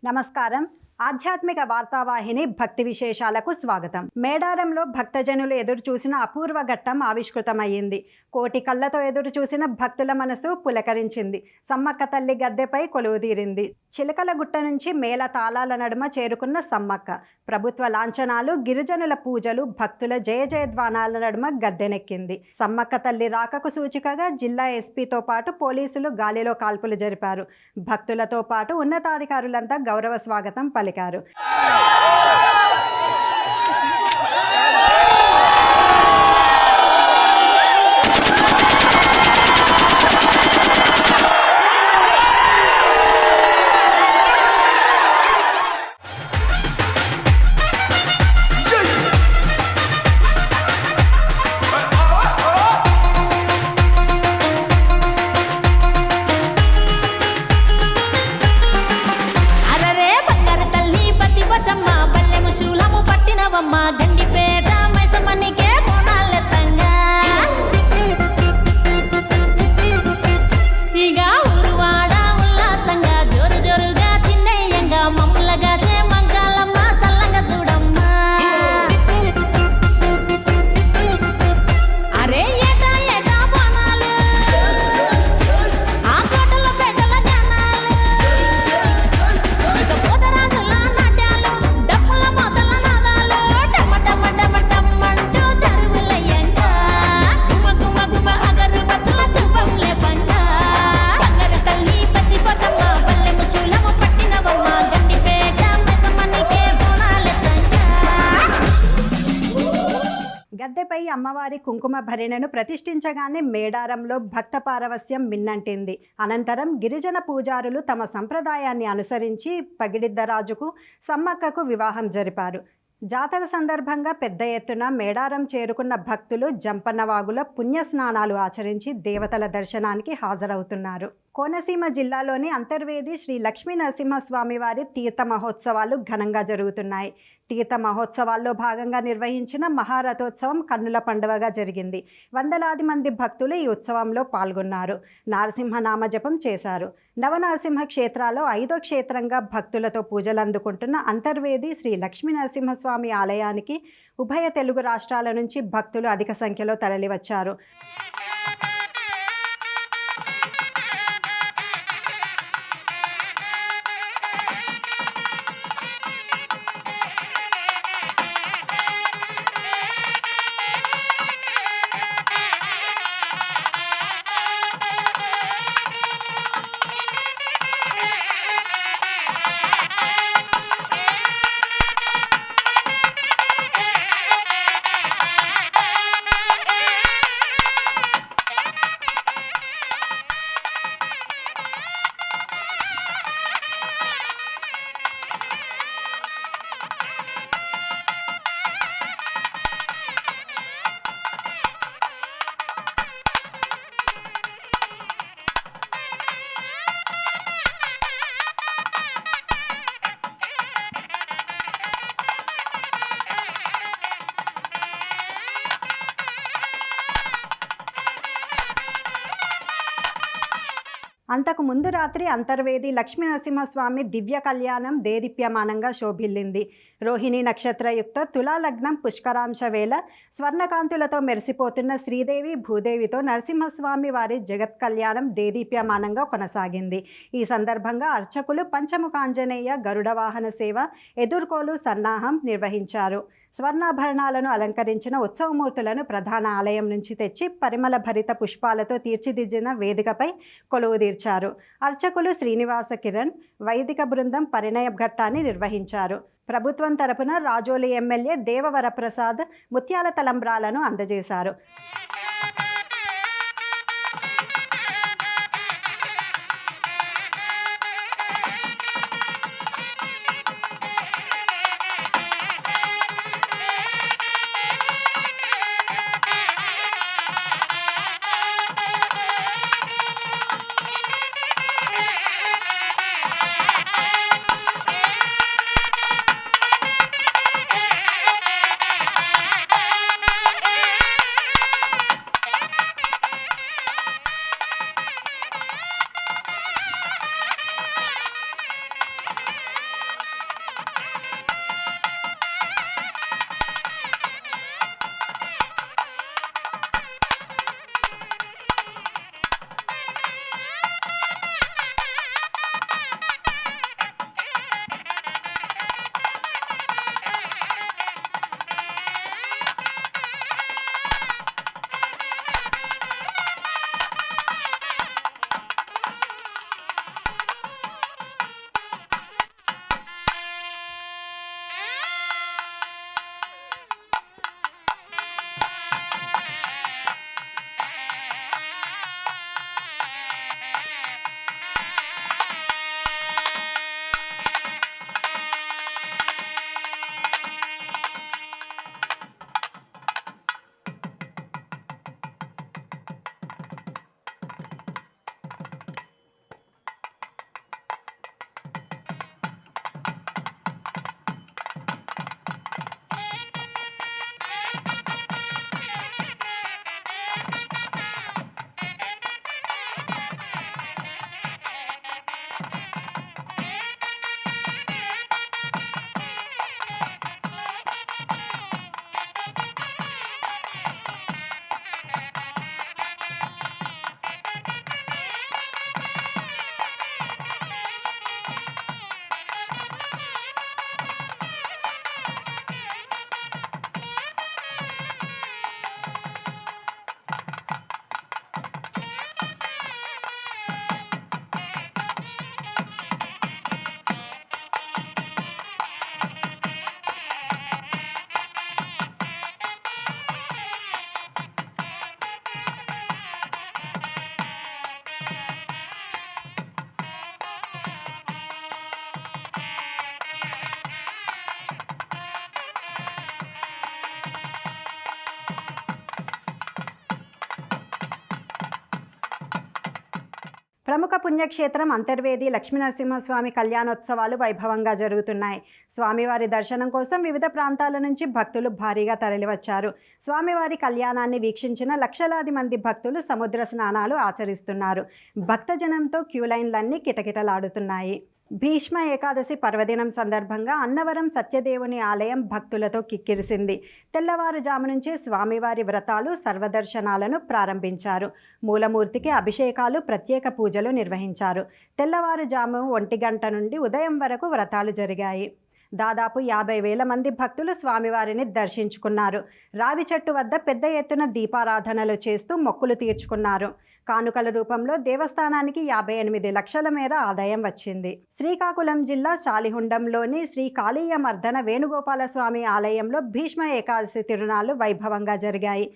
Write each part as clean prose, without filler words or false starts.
నమస్కారం. ఆధ్యాత్మిక వార్తావాహిని భక్తి విశేషాలకు స్వాగతం. మేడారంలో భక్తజనులు ఎదురు చూసిన అపూర్వ ఘట్టం ఆవిష్కృతమయ్యింది. కోటి కళ్ళతో ఎదురు చూసిన భక్తుల మనసు పులకరించింది. సమ్మక్క తల్లి గద్దెపై కొలువుదీరింది. చిలకల గుట్ట నుంచి మేళ తాళాల నడుమ చేరుకున్న సమ్మక్క. ప్రభుత్వ లాంఛనాలు, గిరిజనుల పూజలు, భక్తుల జయ జయధ్వానాల నడుమ గద్దెనెక్కింది. సమ్మక్క తల్లి రాకకు సూచికగా జిల్లా ఎస్పీతో పాటు పోలీసులు గాలిలో కాల్పులు జరిపారు. భక్తులతో పాటు ఉన్నతాధికారులంతా గౌరవ స్వాగతం పలికారు. గండిపేట మైసమ్మనికే బోనాలెత్తంగా ఇక ఊరువాడ ఉల్లాసంగా జోరు జోరుగా చిన్నయ్యంగా మమ్ములగా చే మంగాలమ్మ సల్లంగా చూడమ్మా. అరే ఏటా ఏటా బోనాలు ఆ కోటల పేటల జనాలు ఇక పోతరాజుల నాట్యాలు డప్పుల మొదల నాదాలు గద్దెపై అమ్మవారి కుంకుమ భరిణను ప్రతిష్ఠించగానే మేడారంలో భక్త పారవస్యం మిన్నంటింది. అనంతరం గిరిజన పూజారులు తమ సంప్రదాయాన్ని అనుసరించి పగిడిద్దరాజుకు సమ్మక్కకు వివాహం జరిపారు. జాతర సందర్భంగా పెద్ద ఎత్తున మేడారం చేరుకున్న భక్తులు జంపన్నవాగులో పుణ్యస్నానాలు ఆచరించి దేవతల దర్శనానికి హాజరవుతున్నారు. కోనసీమ జిల్లాలోని అంతర్వేది శ్రీ లక్ష్మీ నరసింహస్వామి వారి తీర్థ మహోత్సవాలు ఘనంగా జరుగుతున్నాయి. తీర్థ మహోత్సవాల్లో భాగంగా నిర్వహించిన మహారథోత్సవం కన్నుల పండువగా జరిగింది. వందలాది మంది భక్తులు ఈ ఉత్సవంలో పాల్గొన్నారు. నారసింహనామ జపం చేశారు. నవనరసింహ క్షేత్రాల్లో 5వ క్షేత్రంగా భక్తులతో పూజలు అందుకుంటున్న అంతర్వేది శ్రీ లక్ష్మీ నరసింహస్వామి ఆలయానికి ఉభయ తెలుగు రాష్ట్రాల నుంచి భక్తులు అధిక సంఖ్యలో తరలివచ్చారు. అంతకు ముందు రాత్రి అంతర్వేది లక్ష్మీ నరసింహస్వామి దివ్య కళ్యాణం దేదీప్యమానంగా శోభిల్లింది. రోహిణి నక్షత్రయుక్త తులాలగ్నం పుష్కరాంశ వేళ స్వర్ణకాంతులతో మెరిసిపోతున్న శ్రీదేవి భూదేవితో నరసింహస్వామి వారి జగత్ కళ్యాణం దేదీప్యమానంగా కొనసాగింది. ఈ సందర్భంగా అర్చకులు పంచముఖాంజనేయ గరుడ వాహన సేవ ఎదుర్కోలు సన్నాహం నిర్వహించారు. స్వర్ణాభరణాలను అలంకరించిన ఉత్సవమూర్తులను ప్రధాన ఆలయం నుంచి తెచ్చి పరిమళ భరిత పుష్పాలతో తీర్చిదిద్దిన వేదికపై కొలువుదీర్చారు. అర్చకులు శ్రీనివాస కిరణ్, వైదిక బృందం పరిణయ ఘట్టాన్ని నిర్వహించారు. ప్రభుత్వం తరపున రాజోలి ఎమ్మెల్యే దేవవరప్రసాద్ ముత్యాల తలంబ్రాలను అందజేశారు. ప్రముఖ పుణ్యక్షేత్రం అంతర్వేది లక్ష్మీనరసింహస్వామి కళ్యాణోత్సవాలు వైభవంగా జరుగుతున్నాయి. స్వామివారి దర్శనం కోసం వివిధ ప్రాంతాల నుంచి భక్తులు భారీగా తరలివచ్చారు. స్వామివారి కళ్యాణాన్ని వీక్షించిన లక్షలాది మంది భక్తులు సముద్ర స్నానాలు ఆచరిస్తున్నారు. భక్తజనంతో క్యూలైన్లన్నీ కిటకిటలాడుతున్నాయి. భీష్మ ఏకాదశి పర్వదినం సందర్భంగా అన్నవరం సత్యదేవుని ఆలయం భక్తులతో కిక్కిరిసింది. తెల్లవారుజాము నుంచే స్వామివారి వ్రతాలు సర్వదర్శనాలను ప్రారంభించారు. మూలమూర్తికి అభిషేకాలు, ప్రత్యేక పూజలు నిర్వహించారు. తెల్లవారుజాము 1 గంట నుండి ఉదయం వరకు వ్రతాలు జరిగాయి. దాదాపు 50,000 మంది భక్తులు స్వామివారిని దర్శించుకున్నారు. రావి చెట్టు వద్ద పెద్ద ఎత్తున దీపారాధనలు చేస్తూ మొక్కులు తీర్చుకున్నారు. కానుకల రూపంలో దేవస్థానానికి 58 లక్షల మేర ఆదాయం వచ్చింది. శ్రీకాకుళం జిల్లా చాలిహుండంలోని శ్రీ కాళీయ మర్దన వేణుగోపాలస్వామి ఆలయంలో భీష్మ ఏకాదశి తిరునాళ్లు వైభవంగా జరిగాయి.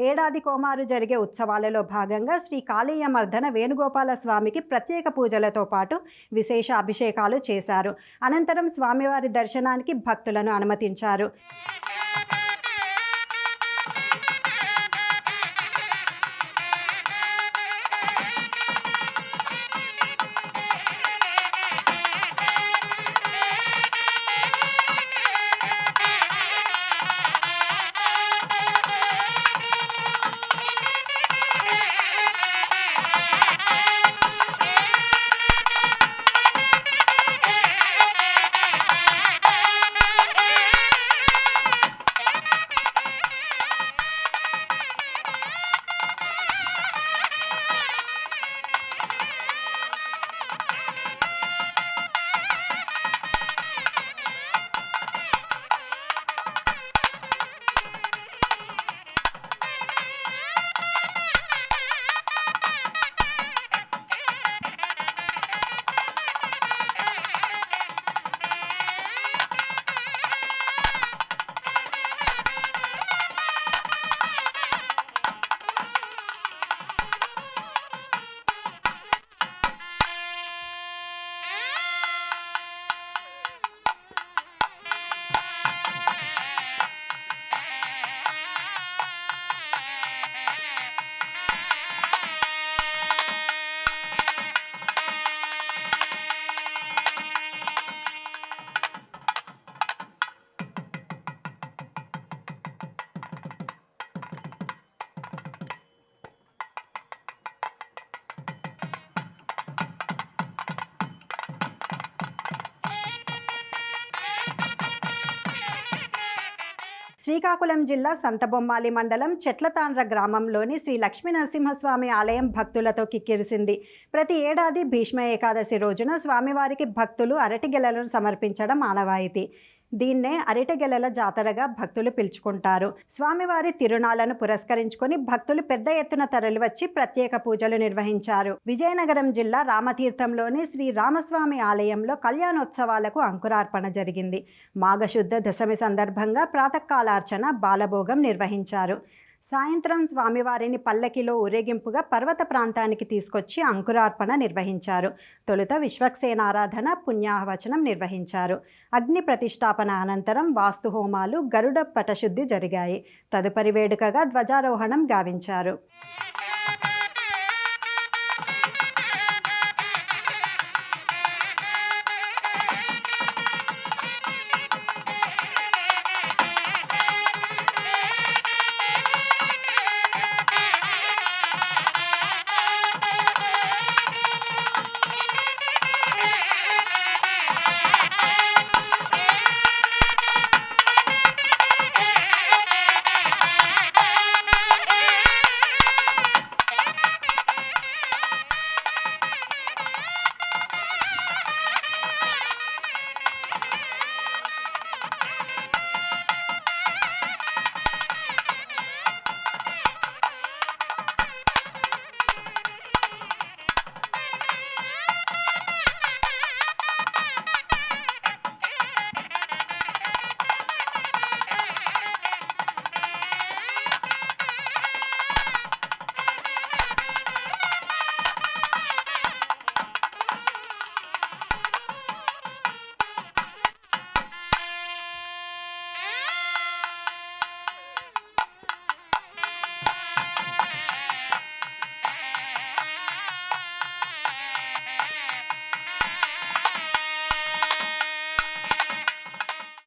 ఏడాది కోమారు జరిగే ఉత్సవాలలో భాగంగా శ్రీ కాళీయ మర్దన వేణుగోపాలస్వామికి ప్రత్యేక పూజలతో పాటు విశేష అభిషేకాలు చేశారు. అనంతరం స్వామివారి దర్శనానికి భక్తులను అనుమతించారు. శ్రీకాకుళం జిల్లా సంతబొమ్మాలి మండలం చెట్లతాండ్ర గ్రామంలోని శ్రీ లక్ష్మీనరసింహస్వామి ఆలయం భక్తులతో కిక్కిరిసింది. ప్రతి ఏడాది భీష్మ ఏకాదశి రోజున స్వామివారికి భక్తులు అరటిగెలలను సమర్పించడం ఆనవాయితీ. దీన్నే అరటిగెలల జాతరగా భక్తులు పిలుచుకుంటారు. స్వామివారి తిరునాళ్లను పురస్కరించుకొని భక్తులు పెద్ద ఎత్తున తరలివచ్చి ప్రత్యేక పూజలు నిర్వహించారు. విజయనగరం జిల్లా రామతీర్థంలోని శ్రీ రామస్వామి ఆలయంలో కళ్యాణోత్సవాలకు అంకురార్పణ జరిగింది. మాఘశుద్ధ దశమి సందర్భంగా ప్రాతకాలార్చన, బాలభోగం నిర్వహించారు. సాయంత్రం స్వామివారిని పల్లకిలో ఊరేగింపుగా పర్వత ప్రాంతానికి తీసుకొచ్చి అంకురార్పణ నిర్వహించారు. తొలుత విశ్వక్సేనారాధన, పుణ్యాహవచనం నిర్వహించారు. అగ్ని ప్రతిష్టాపన అనంతరం వాస్తు హోమాలు, గరుడ పటశుద్ధి జరిగాయి. తదుపరి వేడుకగా ధ్వజారోహణం గావించారు.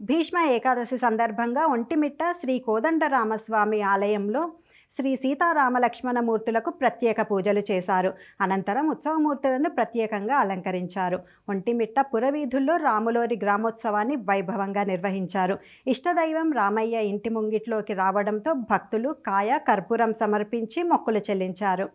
భీష్మ ఏకాదశి సందర్భంగా ఒంటిమిట్ట శ్రీ కోదండరామస్వామి ఆలయంలో శ్రీ సీతారామ లక్ష్మణమూర్తులకు ప్రత్యేక పూజలు చేశారు. అనంతరం ఉత్సవమూర్తులను ప్రత్యేకంగా అలంకరించారు. ఒంటిమిట్ట పురవీధుల్లో రాములోరి గ్రామోత్సవాన్ని వైభవంగా నిర్వహించారు. ఇష్టదైవం రామయ్య ఇంటి ముంగిట్లోకి రావడంతో భక్తులు కాయ కర్పూరం సమర్పించి మొక్కులు చెల్లించారు.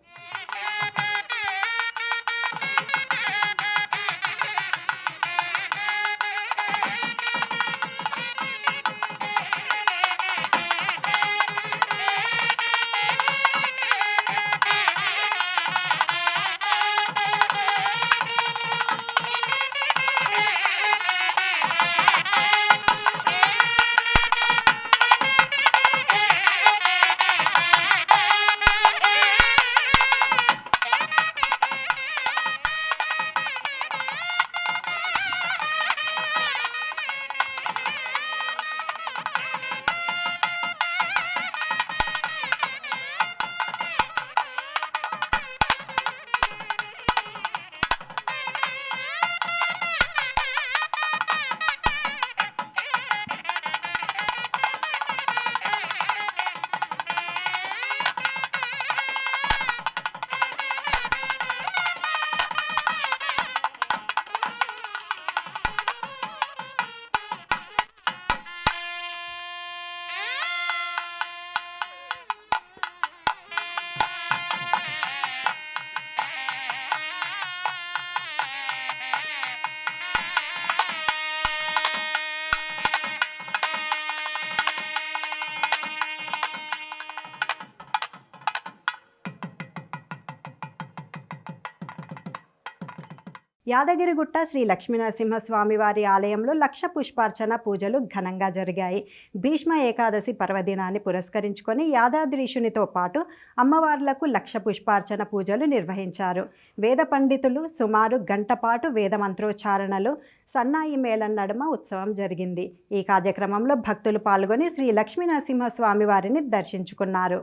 యాదగిరిగుట్ట శ్రీ లక్ష్మీనరసింహస్వామి వారి ఆలయంలో లక్ష పుష్పార్చన పూజలు ఘనంగా జరిగాయి. భీష్మ ఏకాదశి పర్వదినాన్ని పురస్కరించుకొని యాదాద్రీశునితో పాటు అమ్మవార్లకు లక్ష పుష్పార్చన పూజలు నిర్వహించారు. వేద పండితులు సుమారు గంట పాటు వేద మంత్రోచ్చారణలు, సన్నాయి మేళం నడుమ ఉత్సవం జరిగింది. ఈ కార్యక్రమంలో భక్తులు పాల్గొని శ్రీ లక్ష్మీనరసింహస్వామి వారిని దర్శించుకున్నారు.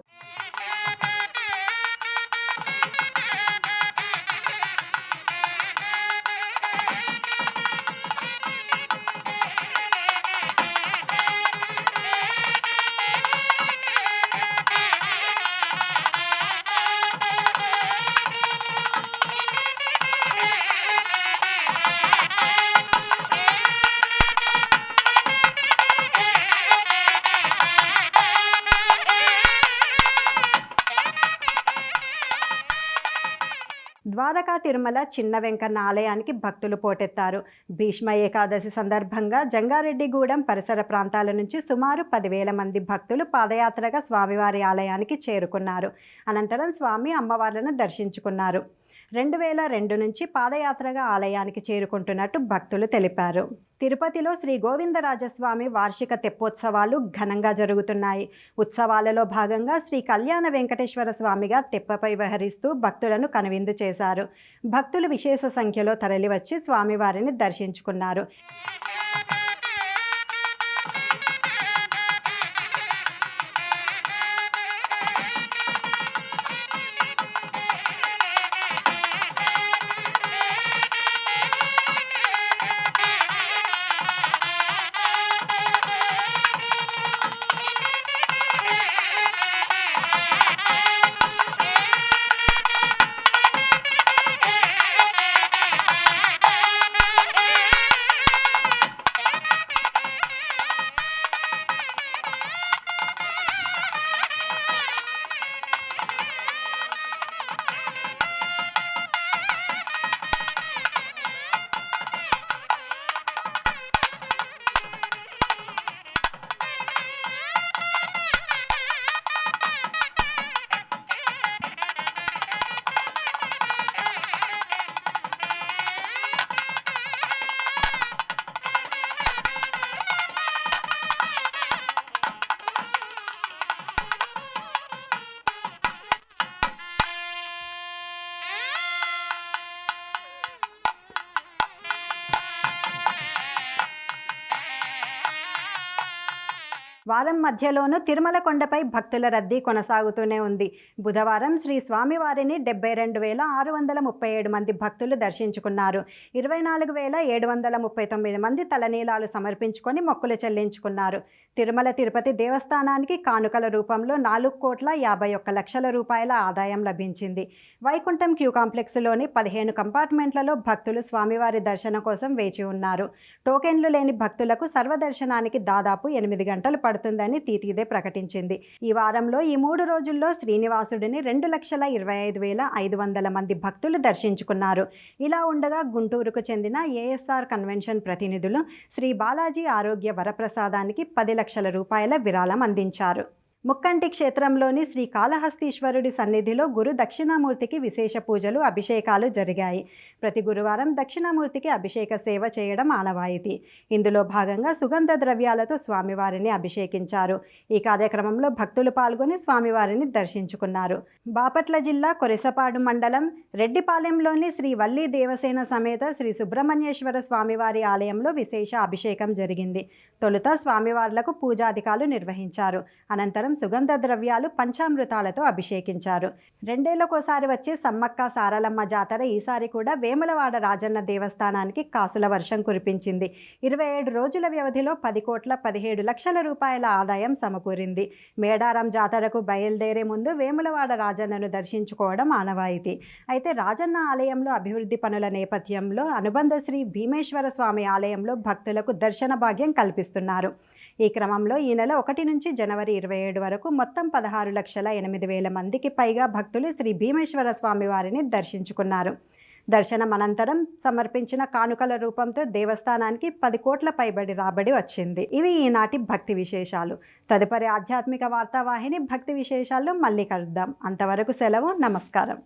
ద్వారకా తిరుమల చిన్న వెంకన్న ఆలయానికి భక్తులు పోటెత్తారు. భీష్మ ఏకాదశి సందర్భంగా జంగారెడ్డిగూడెం పరిసర ప్రాంతాల నుంచి సుమారు 10,000 మంది భక్తులు పాదయాత్రగా స్వామివారి ఆలయానికి చేరుకున్నారు. అనంతరం స్వామి అమ్మవార్లను దర్శించుకున్నారు. 2002 నుంచి పాదయాత్రగా ఆలయానికి చేరుకుంటున్నట్టు భక్తులు తెలిపారు. తిరుపతిలో శ్రీ గోవిందరాజస్వామి వార్షిక తెప్పోత్సవాలు ఘనంగా జరుగుతున్నాయి. ఉత్సవాలలో భాగంగా శ్రీ కళ్యాణ వెంకటేశ్వర స్వామిగా తెప్పపై విహరిస్తూ భక్తులను కనువిందు చేశారు. భక్తులు విశేష సంఖ్యలో తరలివచ్చి స్వామివారిని దర్శించుకున్నారు. వారం మధ్యలోనూ తిరుమల కొండపై భక్తుల రద్దీ కొనసాగుతూనే ఉంది. బుధవారం శ్రీ స్వామివారిని 72,637 మంది భక్తులు దర్శించుకున్నారు. 24,739 మంది తలనీలాలు సమర్పించుకొని మొక్కులు చెల్లించుకున్నారు. తిరుమల తిరుపతి దేవస్థానానికి కానుకల రూపంలో 4,51,00,000 రూపాయల ఆదాయం లభించింది. వైకుంఠం క్యూ కాంప్లెక్స్లోని 15 కంపార్ట్మెంట్లలో భక్తులు స్వామివారి దర్శనం కోసం వేచి ఉన్నారు. టోకెన్లు లేని భక్తులకు సర్వదర్శనానికి దాదాపు 8 గంటలు పడుతుందని టీటీడీ ప్రకటించింది. ఈ వారంలో ఈ 3 రోజుల్లో శ్రీనివాసుడిని 2,25,500 మంది భక్తులు దర్శించుకున్నారు. ఇలా ఉండగా గుంటూరుకు చెందిన ఏఎస్ఆర్ కన్వెన్షన్ ప్రతినిధులు శ్రీ బాలాజీ ఆరోగ్య వరప్రసాదానికి 10 లక్షల రూపాయల విరాళం అందించారు. ముక్కంటి క్షేత్రంలోని శ్రీ కాళహస్తీశ్వరుడి సన్నిధిలో గురు దక్షిణామూర్తికి విశేష పూజలు, అభిషేకాలు జరిగాయి. ప్రతి గురువారం దక్షిణామూర్తికి అభిషేక సేవ చేయడం ఆనవాయితీ. ఇందులో భాగంగా సుగంధ ద్రవ్యాలతో స్వామివారిని అభిషేకించారు. ఈ కార్యక్రమంలో భక్తులు పాల్గొని స్వామివారిని దర్శించుకున్నారు. బాపట్ల జిల్లా కొరిసపాడు మండలం రెడ్డిపాలెంలోని శ్రీ వల్లి దేవసేన సమేత శ్రీ సుబ్రహ్మణ్యేశ్వర స్వామివారి ఆలయంలో విశేష అభిషేకం జరిగింది. తొలుత స్వామివార్లకు పూజాధికాలు నిర్వహించారు. అనంతరం సుగంధ ద్రవ్యాలు, పంచామృతాలతో అభిషేకించారు. 2 ఏళ్లకోసారి వచ్చే సమ్మక్క సారలమ్మ జాతర ఈసారి కూడా వేములవాడ రాజన్న దేవస్థానానికి కాసుల వర్షం కురిపించింది. 27 రోజుల వ్యవధిలో 10,17,00,000 రూపాయల ఆదాయం సమకూరింది. మేడారం జాతరకు బయలుదేరే ముందు వేములవాడ రాజన్నను దర్శించుకోవడం ఆనవాయితీ. అయితే రాజన్న ఆలయంలో అభివృద్ధి పనుల నేపథ్యంలో అనుబంధ శ్రీ భీమేశ్వర స్వామి ఆలయంలో భక్తులకు దర్శన భాగ్యం కల్పిస్తున్నారు. ఈ క్రమంలో ఈ నెల 1 నుంచి జనవరి 27 వరకు మొత్తం 16,08,000 మందికి పైగా భక్తులు శ్రీ భీమేశ్వర స్వామి వారిని దర్శించుకున్నారు. దర్శనం అనంతరం సమర్పించిన కానుకల రూపంతో దేవస్థానానికి 10 కోట్ల పైబడి రాబడి వచ్చింది. ఇవి ఈనాటి భక్తి విశేషాలు. తదుపరి ఆధ్యాత్మిక వార్తావాహిని భక్తి విశేషాల్లో మళ్ళీ కలుద్దాం. అంతవరకు సెలవు. నమస్కారం.